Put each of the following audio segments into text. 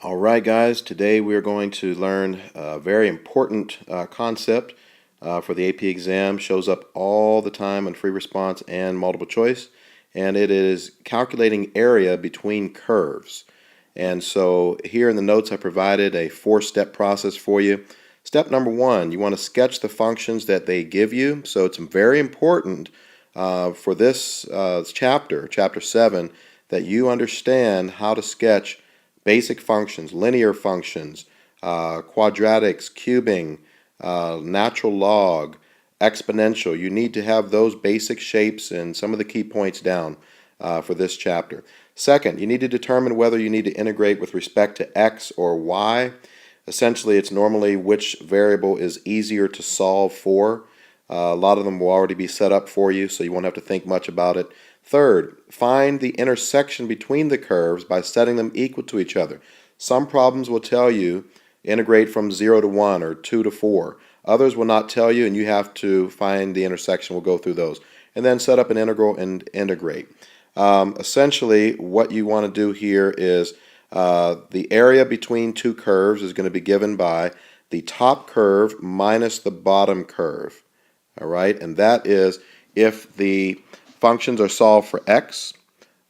All right, guys, today we are going to learn a very important concept for the AP exam. Shows up all the time in free response and multiple choice, and it is calculating area between curves. And so here in the notes I provided a 4-step process for you. Step number 1, you want to sketch the functions that they give you. So it's very important for this chapter 7, that you understand how to sketch basic functions, linear functions, quadratics, cubing, natural log, exponential. You need to have those basic shapes and some of the key points down for this chapter. Second, you need to determine whether you need to integrate with respect to x or y. Essentially, it's normally which variable is easier to solve for. A lot of them will already be set up for you, so you won't have to think much about it. Third, find the intersection between the curves by setting them equal to each other. Some problems will tell you integrate from 0 to 1 or 2 to 4. Others will not tell you, and you have to find the intersection. We'll go through those. And then set up an integral and integrate. Essentially, what you want to do here is the area between two curves is going to be given by the top curve minus the bottom curve. All right, and that is if the functions are solved for x,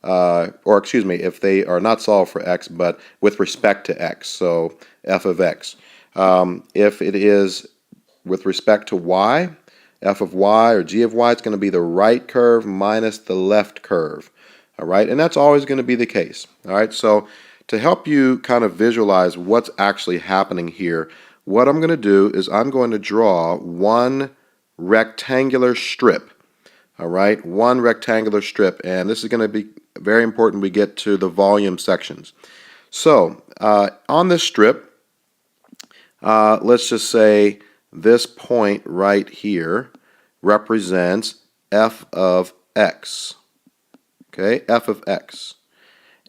or excuse me, if they are not solved for x, but with respect to x, so f of x. If it is with respect to y, f of y or g of y, it's going to be the right curve minus the left curve. All right, and that's always going to be the case. All right, so to help you kind of visualize what's actually happening here, what I'm going to do is I'm going to draw one rectangular strip. All right, one rectangular strip, and this is going to be very important we get to the volume sections. So on this strip, let's just say this point right here represents f of x. Okay, f of x.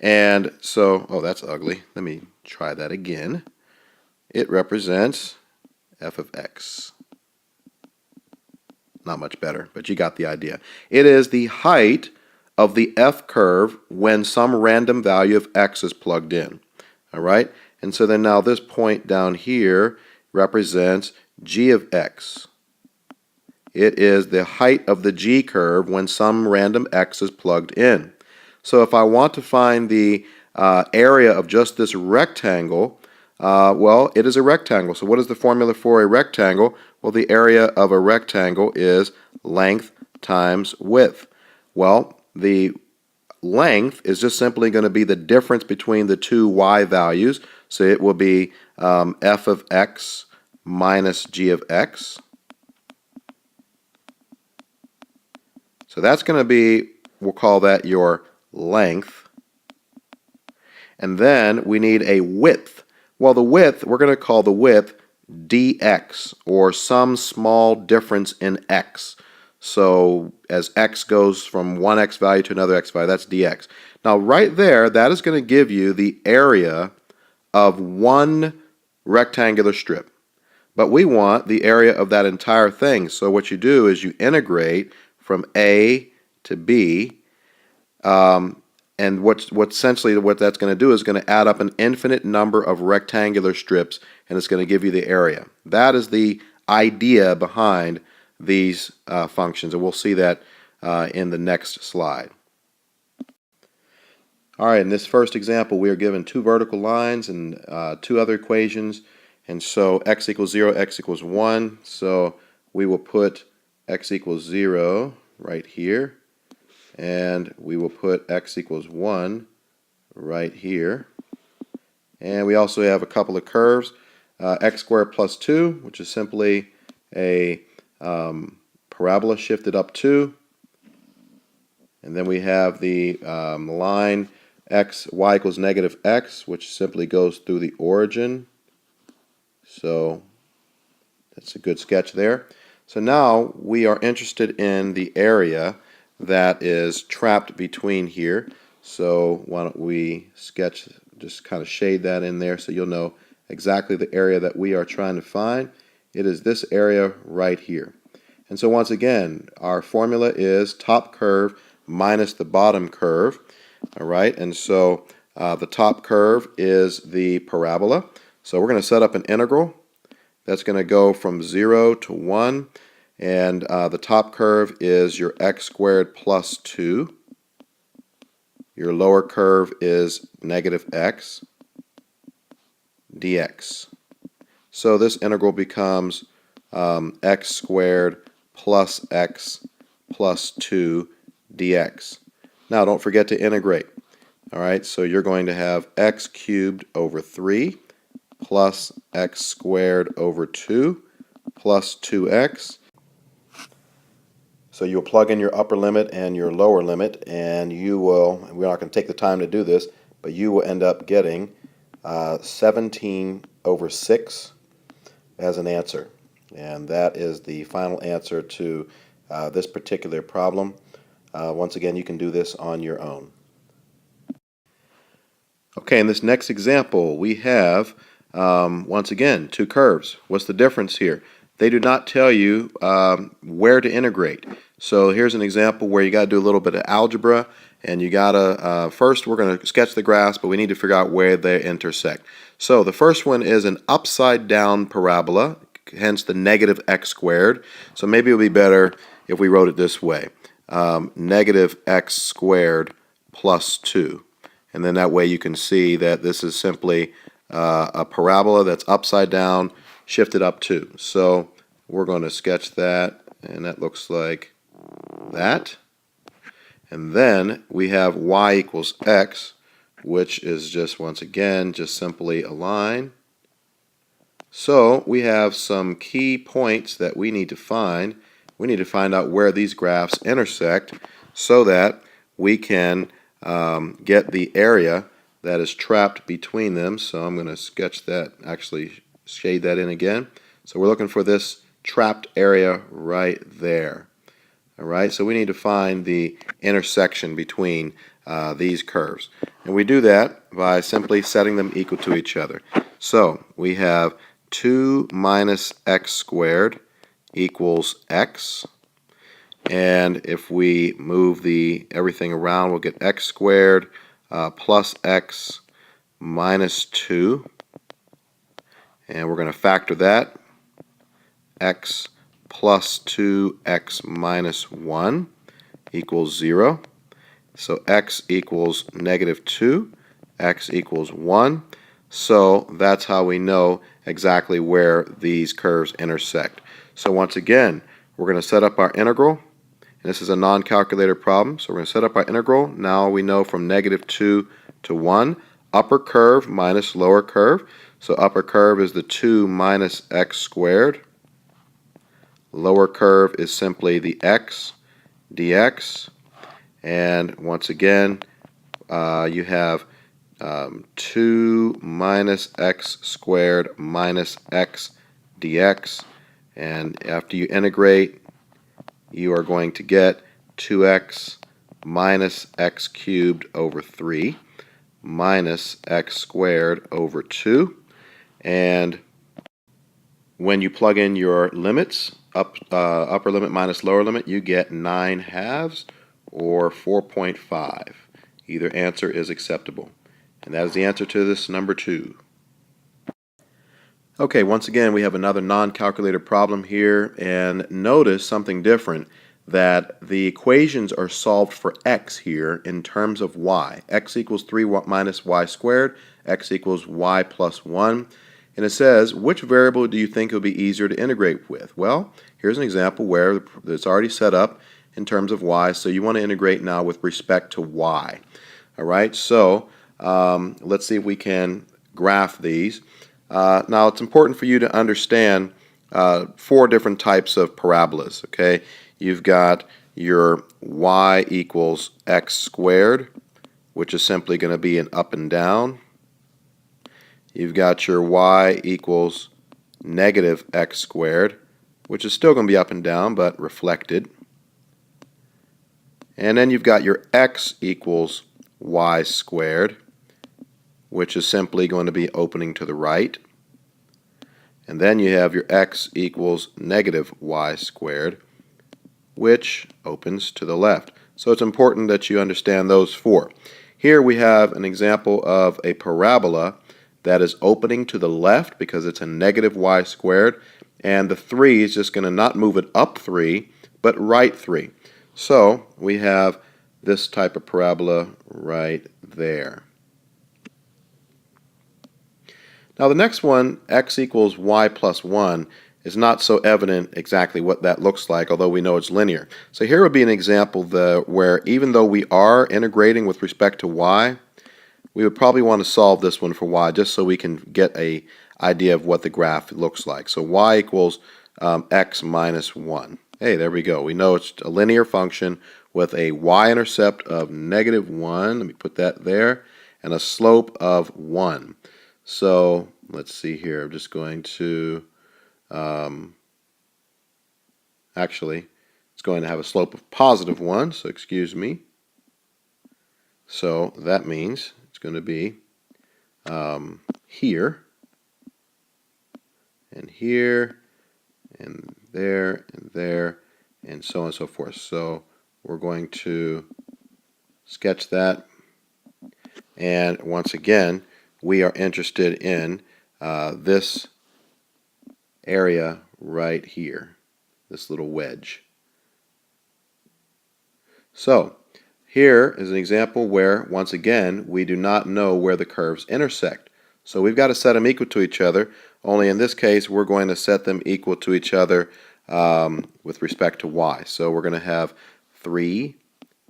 And so, oh, that's ugly. Let me try that again. It represents f of x. Not much better, but you got the idea. It is the height of the f curve when some random value of x is plugged in. All right? And so then now this point down here represents g of x. It is the height of the g curve when some random x is plugged in. So if I want to find the area of just this rectangle, well, it is a rectangle. So what is the formula for a rectangle? Well, the area of a rectangle is length times width. Well, the length is just simply going to be the difference between the two y values. So it will be f of x minus g of x. So that's going to be, we'll call that your length. And then we need a width. Well, the width, we're going to call the width dx, or some small difference in x. So as x goes from one x value to another x value, that's dx. Now right there, that is going to give you the area of one rectangular strip. But we want the area of that entire thing. So what you do is you integrate from a to b, and what essentially what that's going to do is going to add up an infinite number of rectangular strips, and it's going to give you the area. That is the idea behind these functions, and we'll see that in the next slide. All right, in this first example, we are given two vertical lines and two other equations, and so x equals 0, x equals 1. So we will put x equals 0 right here, and we will put x equals 1 right here. And we also have a couple of curves, x squared plus 2, which is simply a parabola shifted up 2. And then we have the line y equals negative x, which simply goes through the origin. So that's a good sketch there. So now we are interested in the area that is trapped between here. So why don't we sketch, just kind of shade that in there so you'll know exactly the area that we are trying to find. It is this area right here. And so once again, our formula is top curve minus the bottom curve. All right, and so The top curve is the parabola. So we're going to set up an integral that's going to go from 0 to 1, and the top curve is your x squared plus 2. Your lower curve is negative x dx. So this integral becomes x squared plus x plus 2 dx. Now don't forget to integrate. Alright, so you're going to have x cubed over 3 plus x squared over 2 plus 2x. So you'll plug in your upper limit and your lower limit, and you will, and we're not going to take the time to do this, but you will end up getting 17 over 6 as an answer. And that is the final answer to this particular problem. Once again, you can do this on your own. Okay, in this next example, we have, once again, two curves. What's the difference here? They do not tell you where to integrate. So here's an example where you got to do a little bit of algebra, and you got to, first we're going to sketch the graphs, but we need to figure out where they intersect. So the first one is an upside down parabola, hence the negative x squared. So maybe it would be better if we wrote it this way. Negative x squared plus 2. And then that way you can see that this is simply a parabola that's upside down, shifted up 2. So we're going to sketch that, and that looks like that. And then we have y equals x, which is just, once again, just simply a line. So we have some key points that we need to find. We need to find out where these graphs intersect so that we can get the area that is trapped between them. So I'm going to sketch that, actually shade that in again. So we're looking for this trapped area right there. Alright, so we need to find the intersection between these curves. And we do that by simply setting them equal to each other. So we have 2 minus x squared equals x. And if we move everything around, we'll get x squared plus x minus 2. And we're going to factor that. X plus 2x minus 1 equals 0. So x equals negative 2, x equals 1. So that's how we know exactly where these curves intersect. So once again, we're going to set up our integral. And this is a non-calculator problem, so we're going to set up our integral. Now we know from negative 2 to 1, upper curve minus lower curve. So upper curve is the 2 minus x squared. Lower curve is simply the x dx. And once again, you have 2 minus x squared minus x dx. And after you integrate, you are going to get 2x minus x cubed over 3 minus x squared over 2. And when you plug in your limits, upper limit minus lower limit, you get 9/2 or 4.5. Either answer is acceptable. And that is the answer to this number 2. Okay, once again, we have another non-calculator problem here, and notice something different, that the equations are solved for x here in terms of y. X equals 3 minus y squared, x equals y plus 1. And it says, which variable do you think will be easier to integrate with? Well, here's an example where it's already set up in terms of y, so you want to integrate now with respect to y. Alright, so let's see if we can graph these. Now it's important for you to understand 4 different types of parabolas. Okay, you've got your y equals x squared, which is simply going to be an up and down. You've got your y equals negative x squared, which is still going to be up and down but reflected. And then you've got your x equals y squared, which is simply going to be opening to the right. And then you have your x equals negative y squared, which opens to the left. So it's important that you understand those 4. here we have an example of a parabola that is opening to the left because it's a negative y squared, and the 3 is just going to not move it up 3, but right 3. So we have this type of parabola right there. Now the next one, x equals y plus 1, is not so evident exactly what that looks like, although we know it's linear. So here would be an example where even though we are integrating with respect to y, we would probably want to solve this one for y just so we can get an idea of what the graph looks like. So y equals x minus 1. Hey, there we go. We know it's a linear function with a y-intercept of negative 1. Let me put that there. And a slope of 1. So let's see here. I'm just going to actually, it's going to have a slope of positive 1, so excuse me. So that means it's going to be here, and here, and there, and so on and so forth. So we're going to sketch that, and once again, we are interested in this area right here, this little wedge. So here is an example where, once again, we do not know where the curves intersect. So we've got to set them equal to each other, only in this case we're going to set them equal to each other with respect to y. So we're going to have 3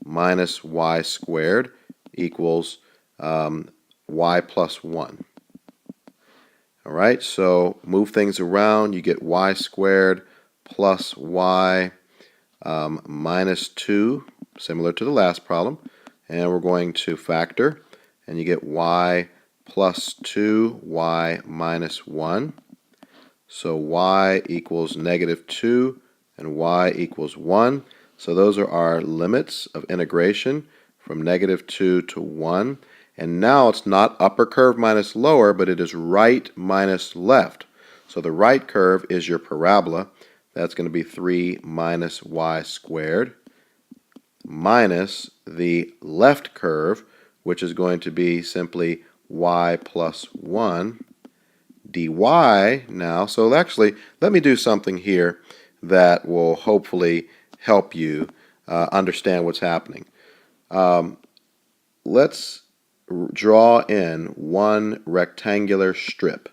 minus y squared equals y plus 1. Alright, so move things around, you get y squared plus y minus 2, similar to the last problem, and we're going to factor, and you get y plus 2, y minus 1. So y equals negative 2 and y equals 1. So those are our limits of integration from negative 2 to 1. And now it's not upper curve minus lower, but it is right minus left. So the right curve is your parabola. That's going to be 3 minus y squared minus the left curve, which is going to be simply y plus 1 dy now. So actually, let me do something here that will hopefully help you understand what's happening. Let's draw in one rectangular strip,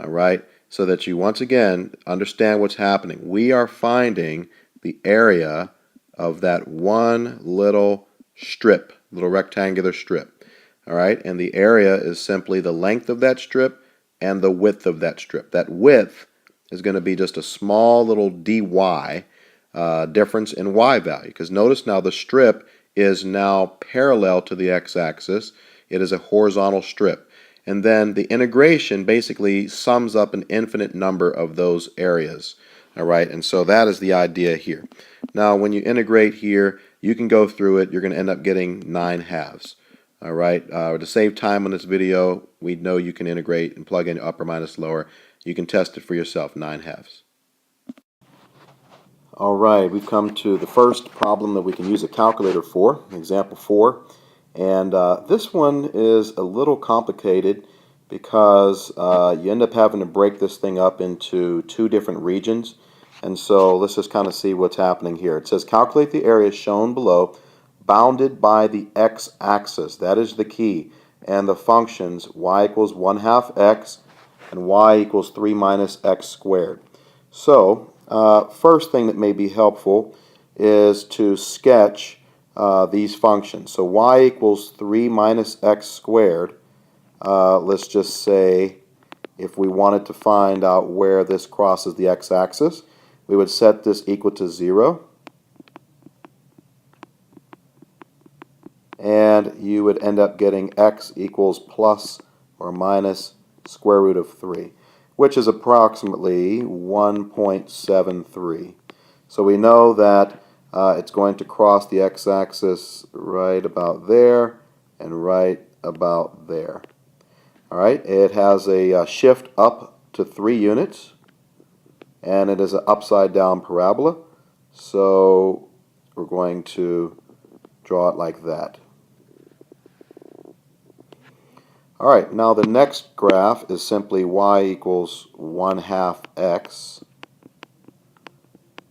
all right, so that you once again understand what's happening. We are finding the area of that one little strip, little rectangular strip, all right, and the area is simply the length of that strip and the width of that strip. That width is going to be just a small little dy difference in y value, because notice now the strip is now parallel to the x-axis. It is a horizontal strip. And then the integration basically sums up an infinite number of those areas. All right, and so that is the idea here. Now, when you integrate here, you can go through it. You're going to end up getting 9 halves. All right, to save time on this video, we know you can integrate and plug in upper minus lower. You can test it for yourself, 9 halves. All right, we've come to the first problem that we can use a calculator for, example 4. And this one is a little complicated because you end up having to break this thing up into 2 different regions. And so let's just kind of see what's happening here. It says calculate the area shown below bounded by the x-axis. That is the key. And the functions y equals 1/2 x and y equals 3 minus x squared. So first thing that may be helpful is to sketch these functions. So y equals 3 minus x squared. Let's just say if we wanted to find out where this crosses the x-axis, we would set this equal to 0. And you would end up getting x equals plus or minus square root of 3, which is approximately 1.73. So we know that it's going to cross the x-axis right about there and right about there. All right, it has a shift up to 3 units, and it is an upside down parabola. So we're going to draw it like that. All right, now the next graph is simply y equals 1/2 x,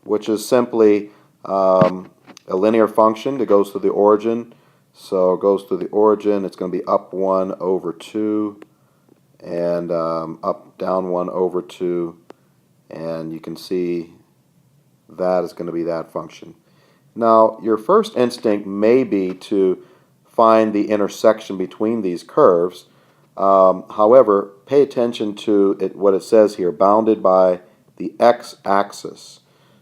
which is simply a linear function that goes through the origin. So it goes through the origin, it's going to be up 1 over 2, and up down 1 over 2, and you can see that is going to be that function. Now, your first instinct may be to find the intersection between these curves. However, pay attention to what it says here, bounded by the x-axis.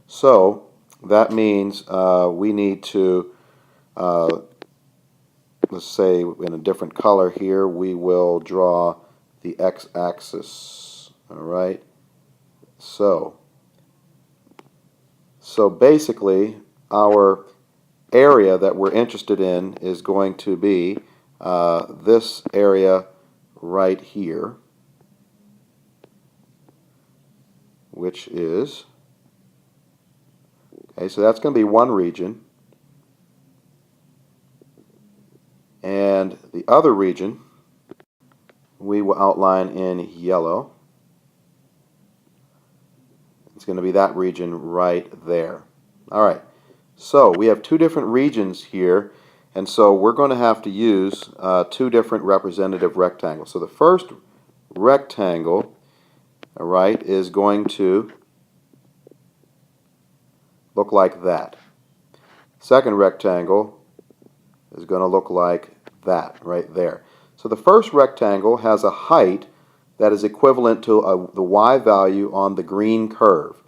So that means we need to, let's say in a different color here, we will draw the x-axis. All right. So basically, our area that we're interested in is going to be this area right here, which is, okay, so that's going to be one region, and the other region we will outline in yellow. It's going to be that region right there. All right, so we have two different regions here, and so we're going to have to use two different representative rectangles. So the first rectangle, all right, is going to look like that. Second rectangle is going to look like that right there. So the first rectangle has a height that is equivalent to the y value on the green curve.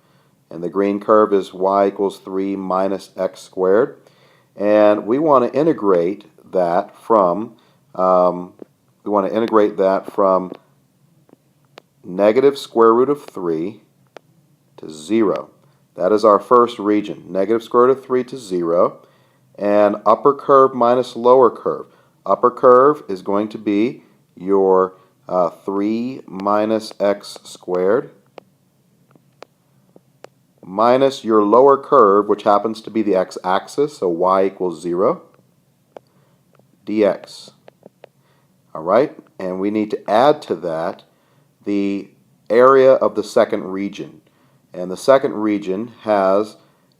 And the green curve is y equals 3 minus x squared. And we want to integrate that from negative square root of 3 to 0. That is our first region, negative square root of 3 to 0. And upper curve minus lower curve. Upper curve is going to be your 3 minus x squared minus your lower curve, which happens to be the x-axis, so y equals 0, dx. All right, and we need to add to that the area of the second region. And the second region has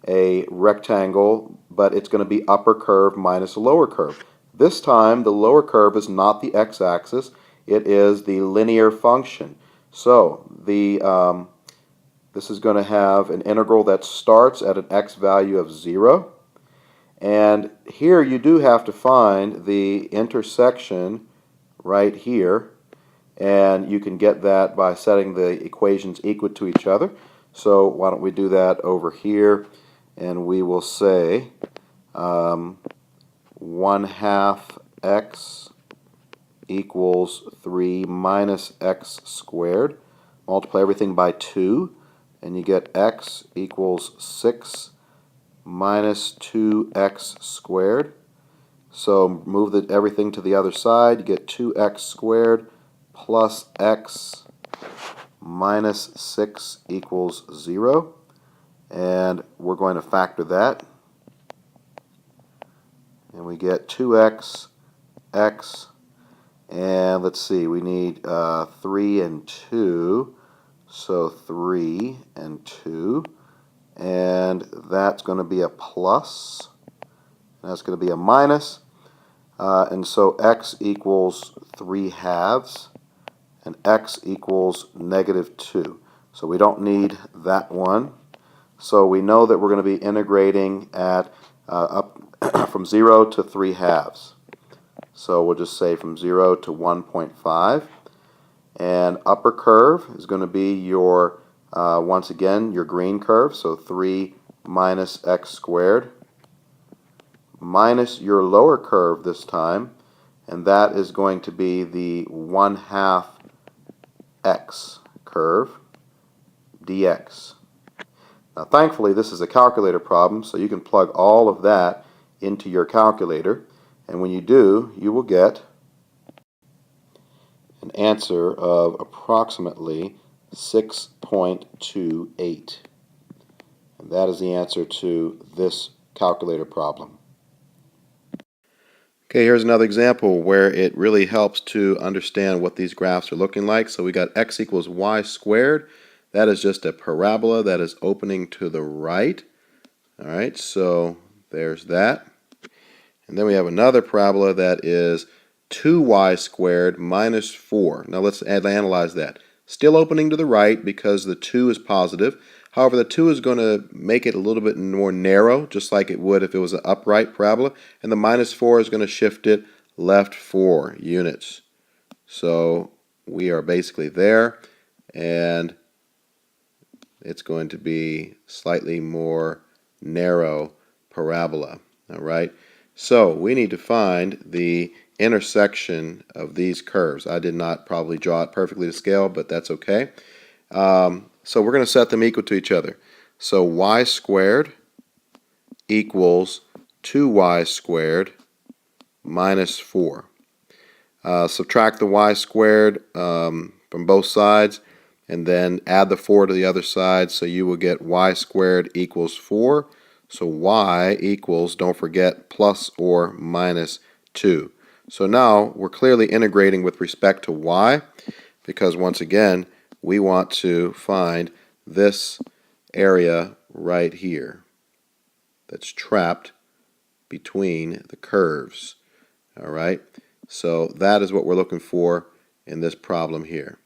a rectangle, but it's going to be upper curve minus lower curve. This time, the lower curve is not the x-axis, it is the linear function. So this is going to have an integral that starts at an x value of 0. And here you do have to find the intersection right here. And you can get that by setting the equations equal to each other. So why don't we do that over here, and we will say 1/2 x equals 3 minus x squared. Multiply everything by 2, and you get x equals 6 minus 2x squared. So move everything to the other side, you get 2x squared plus x minus 6 equals 0. And we're going to factor that. And we get 2x, x, and let's see, we need 3 and 2. So 3 and 2. And that's going to be a plus. That's going to be a minus. And so x equals 3/2. And x equals negative 2. So we don't need that one. So we know that we're going to be integrating at up from 0 to 3/2. So we'll just say from 0 to 1.5. And upper curve is going to be your, once again, your green curve. So 3 minus x squared minus your lower curve this time. And that is going to be the 1/2 x curve dx. Now thankfully this is a calculator problem, so you can plug all of that into your calculator, and when you do, you will get an answer of approximately 6.28. And that is the answer to this calculator problem. Okay, here's another example where it really helps to understand what these graphs are looking like. So we got x equals y squared. That is just a parabola that is opening to the right. All right, so there's that. And then we have another parabola that is 2y squared minus 4. Now let's analyze that. Still opening to the right because the 2 is positive. However, the 2 is going to make it a little bit more narrow, just like it would if it was an upright parabola. And the minus 4 is going to shift it left 4 units. So we are basically there, and it's going to be slightly more narrow parabola. All right. So we need to find the intersection of these curves. I did not probably draw it perfectly to scale, but that's okay. So we're going to set them equal to each other. So y squared equals 2y squared minus 4. Subtract the y squared from both sides, and then add the 4 to the other side, so you will get y squared equals 4. So y equals, don't forget, plus or minus 2. So now we're clearly integrating with respect to y, because once again, we want to find this area right here that's trapped between the curves. All right, so that is what we're looking for in this problem here.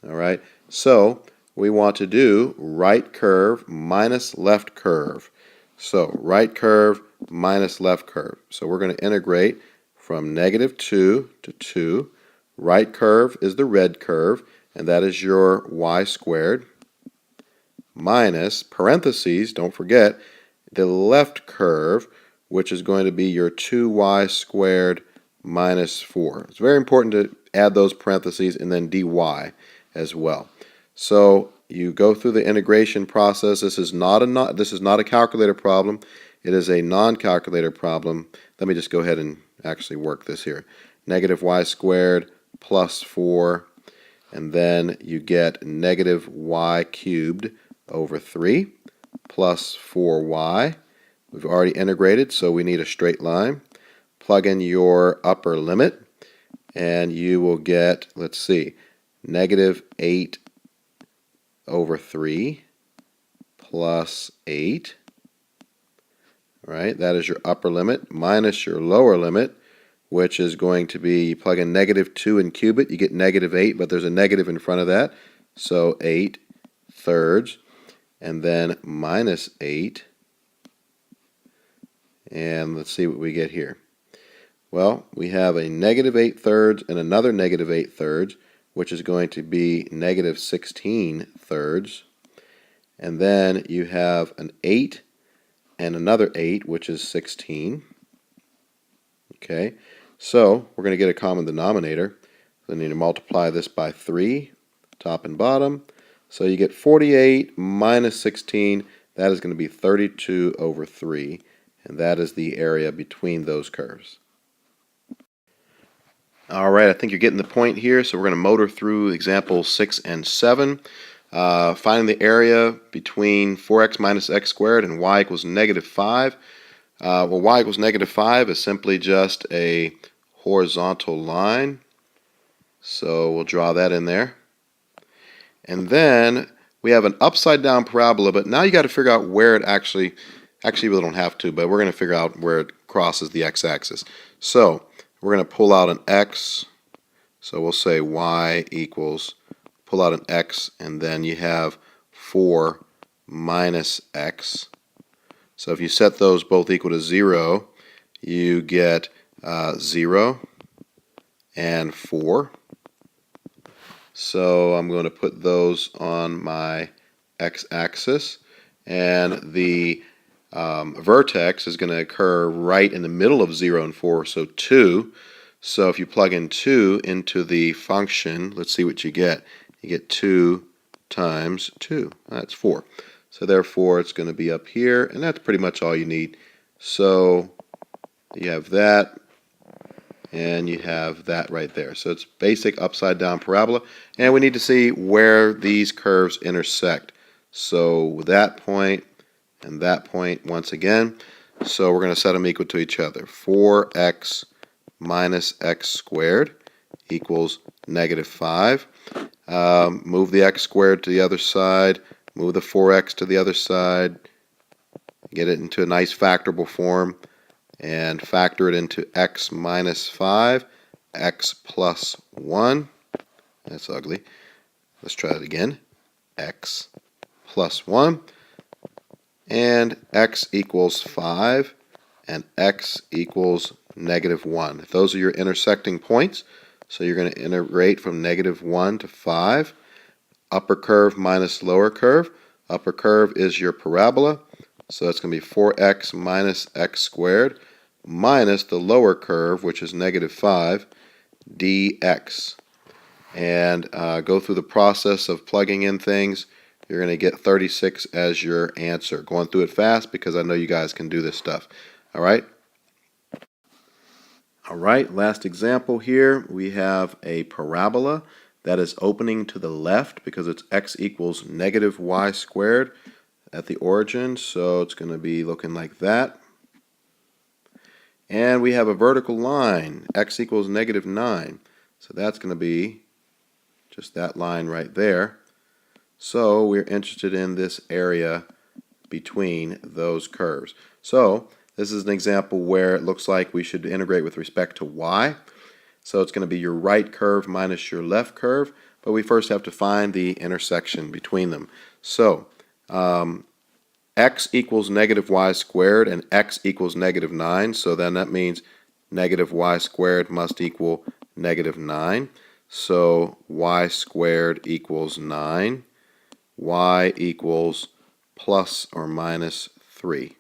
All right, so we want to do right curve minus left curve. So right curve minus left curve. So we're going to integrate from -2 to 2. Right curve is the red curve, and that is your y squared, minus parentheses, don't forget, the left curve, which is going to be your 2y squared minus 4. It's very important to add those parentheses and then dy as well. So you go through the integration process. This is not a calculator problem. It is a non-calculator problem. Let me just go ahead and actually work this here. Negative y squared plus 4, and then you get negative y cubed over 3 plus 4y. We've already integrated, so we need a straight line. Plug in your upper limit, and you will get, let's see, negative 8 over 3 plus 8. Right, that is your upper limit minus your lower limit, which is going to be, you plug in -2 and cube it, you get -8, but there's a negative in front of that, so 8 thirds, and then minus 8, and let's see what we get here. Well, we have a -8 thirds and another -8 thirds, which is going to be -16 thirds, and then you have an 8 and another 8, which is 16. Okay, so we're going to get a common denominator. So we need to multiply this by 3, top and bottom. So you get 48 minus 16. That is going to be 32 over 3, and that is the area between those curves. All right, I think you're getting the point here, so we're going to motor through examples 6 and 7. Finding the area between 4x minus x squared and y equals -5. Well, y equals -5 is simply just a horizontal line. So we'll draw that in there. And then we have an upside down parabola, but now you got to figure out where it actually we don't have to, but we're going to figure out where it crosses the x-axis. So we're going to pull out an x. So we'll say y equals, pull out an x, and then you have 4 minus x. So if you set those both equal to 0, you get 0 and 4. So I'm going to put those on my x-axis, and the vertex is going to occur right in the middle of 0 and 4, so 2. So if you plug in 2 into the function, let's see what you get. You get 2 times 2. That's 4. So therefore it's going to be up here, and that's pretty much all you need. So you have that, and you have that right there. So it's basic upside down parabola, and we need to see where these curves intersect. So that point and that point once again. So we're going to set them equal to each other. 4x minus x squared equals negative 5. Move the x squared to the other side, move the 4x to the other side, get it into a nice factorable form, and factor it into x minus 5, x plus 1. That's ugly. Let's try it again. X plus 1, and x equals 5, and x equals negative 1. Those are your intersecting points. So you're going to integrate from negative 1 to 5. Upper curve minus lower curve. Upper curve is your parabola. So it's going to be 4x minus x squared minus the lower curve, which is negative 5, dx. And go through the process of plugging in things. You're going to get 36 as your answer. Going through it fast because I know you guys can do this stuff. All right? All right, last example here. We have a parabola that is opening to the left because it's x equals negative y squared at the origin. So it's going to be looking like that. And we have a vertical line, x equals negative 9. So that's going to be just that line right there. So we're interested in this area between those curves. So this is an example where it looks like we should integrate with respect to y. So it's going to be your right curve minus your left curve, but we first have to find the intersection between them. So x equals negative y squared and x equals negative 9, so then that means negative y squared must equal negative 9. So y squared equals 9. Y equals plus or minus 3.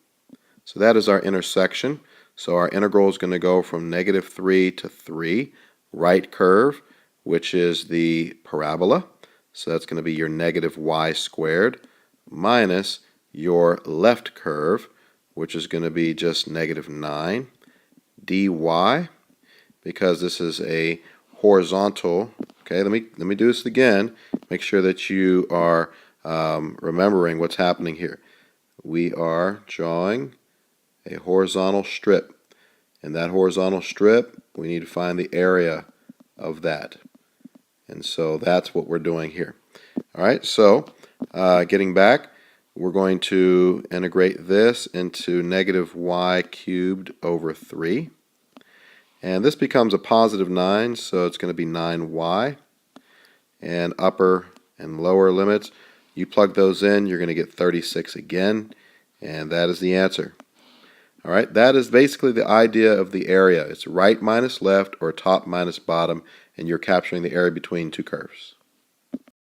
So that is our intersection. So our integral is going to go from negative 3 to 3. Right curve, which is the parabola. So that's going to be your negative y squared minus your left curve, which is going to be just negative 9 dy, because this is a horizontal. Okay, let me do this again. Make sure that you are remembering what's happening here. We are drawing a horizontal strip. In that horizontal strip, we need to find the area of that. And so that's what we're doing here. All right, so getting back, we're going to integrate this into negative y cubed over 3. And this becomes a positive 9, so it's going to be 9y. And upper and lower limits, you plug those in, you're going to get 36 again. And that is the answer. All right, that is basically the idea of the area. It's right minus left or top minus bottom, and you're capturing the area between two curves.